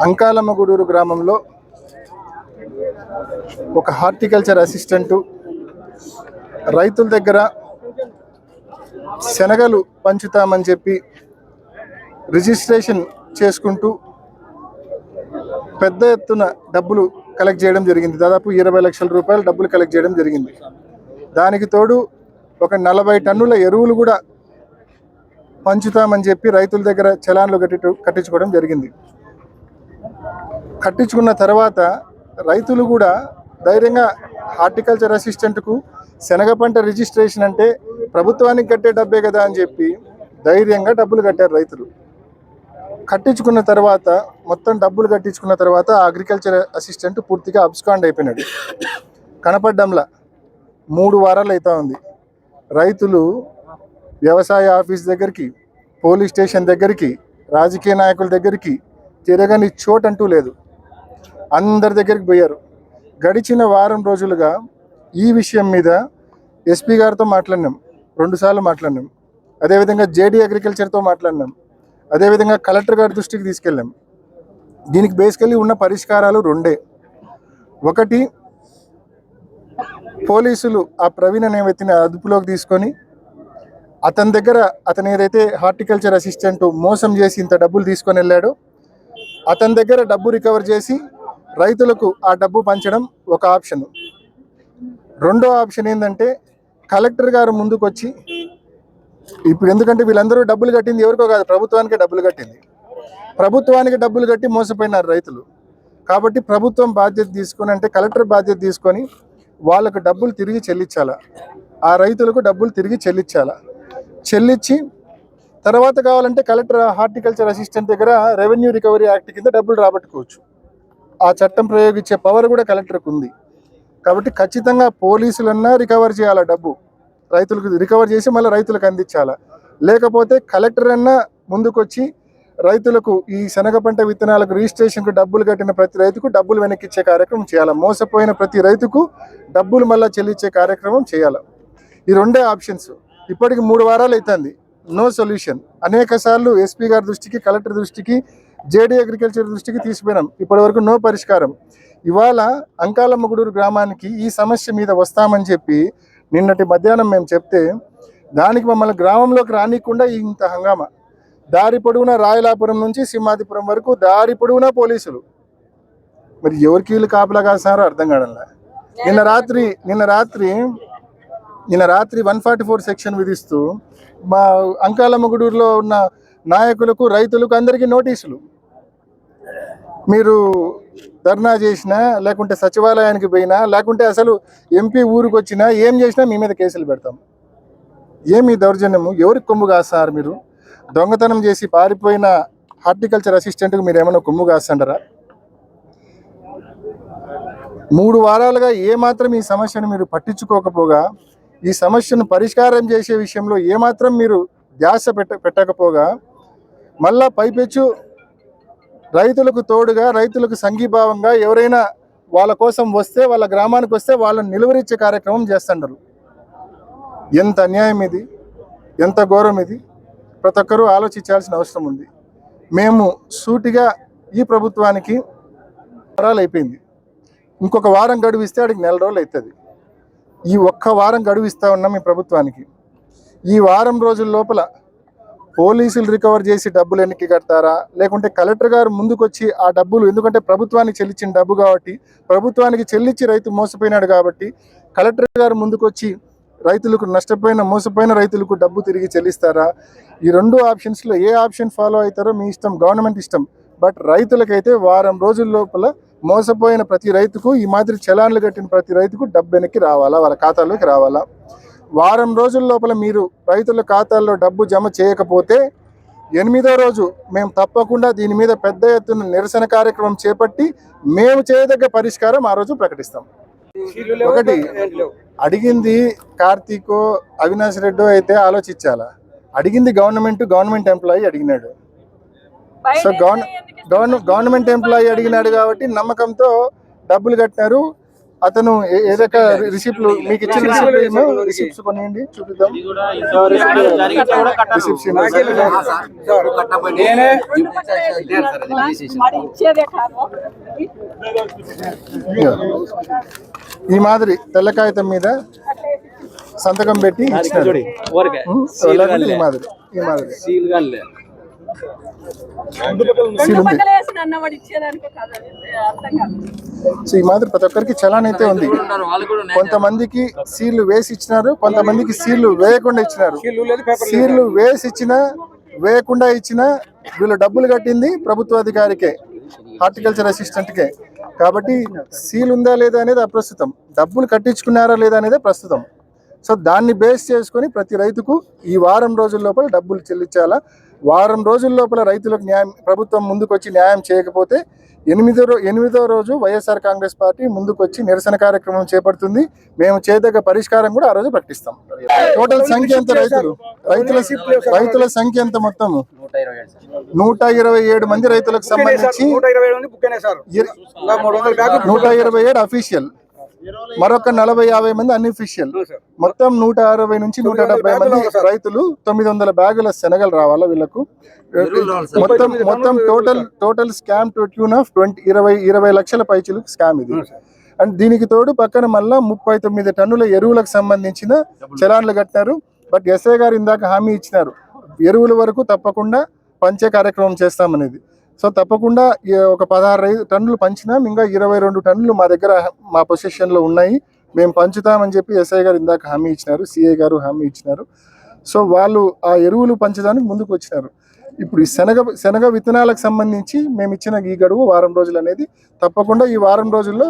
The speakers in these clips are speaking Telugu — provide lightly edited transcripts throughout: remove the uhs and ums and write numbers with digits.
అంకాలమ్మగూడూరు గ్రామంలో ఒక హార్టికల్చర్ అసిస్టెంటు రైతుల దగ్గర శనగలు పంచుతామని చెప్పి రిజిస్ట్రేషన్ చేసుకుంటూ పెద్ద ఎత్తున డబ్బులు కలెక్ట్ చేయడం జరిగింది. దాదాపు 20 లక్షల రూపాయలు డబ్బులు కలెక్ట్ చేయడం జరిగింది. దానికి తోడు ఒక 40 టన్నుల ఎరువులు కూడా పంచుతామని చెప్పి రైతుల దగ్గర చలాన్లు కట్టించుకోవడం జరిగింది. కట్టించుకున్న తర్వాత రైతులు కూడా ధైర్యంగా హార్టికల్చర్ అసిస్టెంట్కు శనగ పంట రిజిస్ట్రేషన్ అంటే ప్రభుత్వానికి కట్టే డబ్బే కదా అని చెప్పి ధైర్యంగా డబ్బులు కట్టారు రైతులు. కట్టించుకున్న తర్వాత మొత్తం డబ్బులు కట్టించుకున్న తర్వాత అగ్రికల్చర్ అసిస్టెంట్ పూర్తిగా అబ్స్కాండ్ అయిపోయినాడు. కనపడ్డంలా 3 వారాలు అవుతా ఉంది. రైతులు వ్యవసాయ ఆఫీస్ దగ్గరికి, పోలీస్ స్టేషన్ దగ్గరికి, రాజకీయ నాయకుల దగ్గరికి తిరగని చోటంటూ లేదు. అందరి దగ్గరికి పోయారు. గడిచిన వారం రోజులుగా ఈ విషయం మీద ఎస్పీ గారితో మాట్లాడినాం, 2 సార్లు మాట్లాడినాం. అదేవిధంగా జేడీ అగ్రికల్చర్తో మాట్లాడినాం. అదేవిధంగా కలెక్టర్ గారి దృష్టికి తీసుకెళ్ళాం. దీనికి బేసికల్లీ ఉన్న పరిష్కారాలు 2. ఒకటి, పోలీసులు ఆ ప్రవీణ్ అనే వ్యక్తిని అదుపులోకి తీసుకొని అతను ఏదైతే హార్టికల్చర్ అసిస్టెంట్ మోసం చేసి ఇంత డబ్బులు తీసుకొని వెళ్ళాడో అతని దగ్గర డబ్బు రికవర్ చేసి రైతులకు ఆ డబ్బు పంచడం ఒక ఆప్షన్. రెండో ఆప్షన్ ఏంటంటే కలెక్టర్ గారు ముందుకు వచ్చి, ఇప్పుడు ఎందుకంటే వీళ్ళందరూ డబ్బులు కట్టింది ఎవరికో కాదు, ప్రభుత్వానికే డబ్బులు కట్టింది. ప్రభుత్వానికి డబ్బులు కట్టి మోసపోయినారు రైతులు. కాబట్టి ప్రభుత్వం బాధ్యత తీసుకొని, అంటే కలెక్టర్ బాధ్యత తీసుకొని వాళ్ళకు డబ్బులు తిరిగి చెల్లించాలా, ఆ రైతులకు డబ్బులు తిరిగి చెల్లించి తర్వాత కావాలంటే కలెక్టర్ హార్టికల్చర్ అసిస్టెంట్ దగ్గర రెవెన్యూ రికవరీ యాక్ట్ కింద డబ్బులు రాబట్టుకోవచ్చు. ఆ చట్టం ప్రయోగించే పవర్ కూడా కలెక్టర్కి ఉంది. కాబట్టి ఖచ్చితంగా పోలీసులన్నా రికవర్ చేయాలా, డబ్బు రైతులకు రికవర్ చేసి మళ్ళీ రైతులకు అందించాలా. లేకపోతే కలెక్టర్ అన్నా ముందుకొచ్చి రైతులకు ఈ శనగ పంట విత్తనాలకు రిజిస్ట్రేషన్కు డబ్బులు కట్టిన ప్రతి రైతుకు డబ్బులు వెనక్కి ఇచ్చే కార్యక్రమం చేయాలి. మోసపోయిన ప్రతి రైతుకు డబ్బులు మళ్ళీ చెల్లించే కార్యక్రమం చేయాలి. ఈ 2 ఆప్షన్స్. ఇప్పటికి 3 వారాలు అవుతుంది, నో సొల్యూషన్. అనేక సార్లు ఎస్పీ గారి దృష్టికి, కలెక్టర్ దృష్టికి, జేడీ అగ్రికల్చర్ దృష్టికి తీసుకుపోయినాం. ఇప్పటి వరకు నో పరిష్కారం. ఇవాళ అంకాలమ్మగూడూరు గ్రామానికి ఈ సమస్య మీద వస్తామని చెప్పి నిన్నటి మధ్యాహ్నం మేము చెప్తే దానికి మమ్మల్ని గ్రామంలోకి రానికుండా ఇంత హంగామా. దారి పొడవునా రాయలాపురం నుంచి సింహాదిపురం వరకు దారి పొడవునా పోలీసులు. మరి ఎవరికి వీళ్ళు కాపలా కాసారో అర్థం కావడంలా. నిన్న రాత్రి 144 సెక్షన్ విధిస్తూ మా అంకాలమ్మగూడూరులో ఉన్న నాయకులకు, రైతులకు అందరికీ నోటీసులు. మీరు ధర్నా చేసినా, లేకుంటే సచివాలయానికి పోయినా, లేకుంటే అసలు ఎంపీ ఊరికి వచ్చినా, ఏం చేసినా మీ మీద కేసులు పెడతాం. ఏమి దౌర్జన్యము? ఎవరికి కొమ్ము కాస్తారు మీరు? దొంగతనం చేసి పారిపోయిన హార్టికల్చర్ అసిస్టెంట్కి మీరు ఏమైనా కొమ్ము కాస్తాండరా? 3 వారాలుగా ఏమాత్రం ఈ సమస్యను మీరు పట్టించుకోకపోగా, ఈ సమస్యను పరిష్కారం చేసే విషయంలో ఏమాత్రం మీరు ధ్యాస పెట్టకపోగా, మళ్ళా పైపెచ్చు రైతులకు తోడుగా, రైతులకు సంఘీభావంగా ఎవరైనా వాళ్ళ కోసం వస్తే, వాళ్ళ గ్రామానికి వస్తే వాళ్ళని నిలువరించే కార్యక్రమం చేస్తున్నారు. ఎంత అన్యాయం ఇది, ఎంత ఘోరం ఇది! ప్రతి ఒక్కరూ ఆలోచించాల్సిన అవసరం ఉంది. మేము సూటిగా ఈ ప్రభుత్వానికి వారాలు అయిపోయింది, ఇంకొక వారం గడువు ఇస్తే అడిగి 4 రోజులు అవుతుంది. ఈ ఒక్క వారం గడువు ఇస్తూ ఉన్నాం ఈ ప్రభుత్వానికి. ఈ వారం రోజుల లోపల పోలీసులు రికవర్ చేసి డబ్బులు వెనక్కి కడతారా, లేకుంటే కలెక్టర్ గారు ముందుకొచ్చి ఆ డబ్బులు, ఎందుకంటే ప్రభుత్వానికి చెల్లించిన డబ్బు కాబట్టి, ప్రభుత్వానికి చెల్లించి రైతు మోసపోయినాడు కాబట్టి కలెక్టర్ గారు ముందుకొచ్చి రైతులకు, నష్టపోయిన మోసపోయిన రైతులకు డబ్బు తిరిగి చెల్లిస్తారా? ఈ 2 ఆప్షన్స్లో ఏ ఆప్షన్ ఫాలో అవుతారో మీ ఇష్టం, గవర్నమెంట్ ఇష్టం. బట్ రైతులకైతే వారం రోజుల లోపల మోసపోయిన ప్రతి రైతుకు, ఈ మాదిరి చలాన్లు కట్టిన ప్రతి రైతుకు డబ్బు వెనక్కి రావాలా, వాళ్ళ ఖాతాలోకి రావాలా. వారం రోజుల లోపల మీరు రైతుల ఖాతాల్లో డబ్బు జమ చేయకపోతే 8వ రోజు మేము తప్పకుండా దీని మీద పెద్ద ఎత్తున నిరసన కార్యక్రమం చేపట్టి మేము చేయదగ్గ పరిష్కారం ఆ రోజు ప్రకటిస్తాం. ఒకటి, అడిగింది కార్తీకో అవినాష్ రెడ్డో అయితే ఆలోచించాలా. అడిగింది గవర్నమెంట్ ఎంప్లాయీ అడిగినాడు. సో గవర్నమెంట్ ఎంప్లాయీ అడిగినాడు కాబట్టి నమ్మకంతో డబ్బులు కట్టినారు. అతను ఏదైనా రిసిప్ట్లు మీకు ఇచ్చిన రిసిప్ట్స్ కొనియండి, చూపిద్దాం. ఈ మాదిరి తెల్ల కాగితం మీద సంతకం పెట్టి ఇచ్చినారు. ఈ మాదిరి సో ఈ మాదిరి ప్రతి ఒక్కరికి చలాన్ అయితే ఉంది. కొంతమందికి సీళ్లు వేసి ఇచ్చినారు, కొంతమందికి సీళ్లు వేయకుండా ఇచ్చినారు. సీళ్లు వేసి ఇచ్చినా వేయకుండా ఇచ్చినా వీళ్ళు డబ్బులు కట్టింది ప్రభుత్వ అధికారికే, హార్టికల్చర్ అసిస్టెంట్కే. కాబట్టి సీల్ ఉందా లేదా అనేది అప్రస్తుతం, డబ్బులు కట్టించుకున్నారా లేదా అనేది ప్రస్తుతం. సో దాన్ని బేస్ చేసుకొని ప్రతి రైతుకు ఈ వారం రోజుల లోపల డబ్బులు చెల్లించాలా. వారం రోజుల లోపల రైతులకు న్యాయం ప్రభుత్వం ముందుకు వచ్చి న్యాయం చేయకపోతే ఎనిమిదో రోజు వైఎస్ఆర్ కాంగ్రెస్ పార్టీ ముందుకు వచ్చి నిరసన కార్యక్రమం చేపడుతుంది. మేము చేయదగ్గ పరిష్కారం కూడా ఆ రోజు ప్రకటిస్తాం. టోటల్ సంఖ్య ఎంత రైతుల సంఖ్య ఎంత మొత్తము 127 మంది రైతులకు సంబంధించి 127 అఫీషియల్, మరొక 40-50 మంది అన్అఫీషియల్, మొత్తం 160 నుంచి 170 మంది రైతులు 900 బ్యాగుల శనగలు రావాలా వీళ్ళకు. మొత్తం total scam to tune of 20 లక్షల పైచులు స్కామ్ ఇది. అండ్ దీనికి తోడు పక్కన మళ్ళా 39 టన్నుల ఎరువులకు సంబంధించిన చలాన్లు కట్టినారు. బట్ ఎస్ఐ గారు ఇందాక హామీ ఇచ్చినారు, ఎరువుల వరకు తప్పకుండా పంచే కార్యక్రమం చేస్తామనేది. సో తప్పకుండా ఒక 16 టన్నులు పంచినాం, ఇంకా 22 టన్నులు మా దగ్గర మా పొజిషన్లో ఉన్నాయి, మేము పంచుతామని చెప్పి ఎస్ఐ గారు ఇందాక హామీ ఇచ్చినారు, సిఐ గారు హామీ ఇచ్చినారు. సో వాళ్ళు ఆ ఎరువులు పంచడానికి ముందుకు వచ్చినారు. ఇప్పుడు ఈ శనగ విత్తనాలకు సంబంధించి మేము ఇచ్చిన ఈ గడువు వారం రోజులు అనేది తప్పకుండా ఈ వారం రోజుల్లో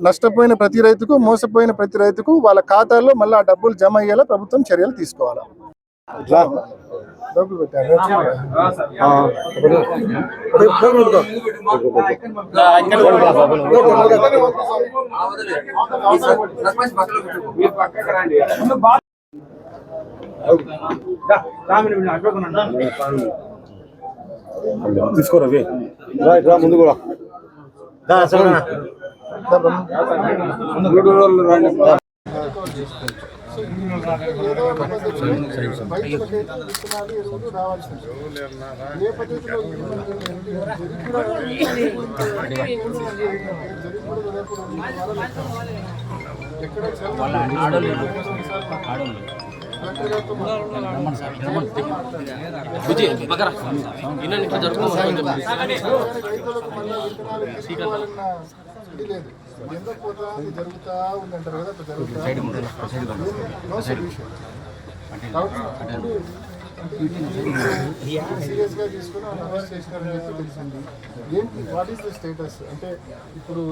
నష్టపోయిన ప్రతి రైతుకు, మోసపోయిన ప్రతి రైతుకు వాళ్ళ ఖాతాల్లో మళ్ళీ ఆ డబ్బులు జమ అయ్యేలా ప్రభుత్వం చర్యలు తీసుకోవాలి. డబ్బులు పెట్టారు తీసుకోరా ముందు కూడా జరుగుతా ఉందంటారు కదా, సీరియస్ గా తీసుకుని అరెస్ట్ చేసినారని చెప్పి తెలిసింది. ఏంటి, వాట్ ఈస్ ద స్టేటస్ అంటే ఇప్పుడు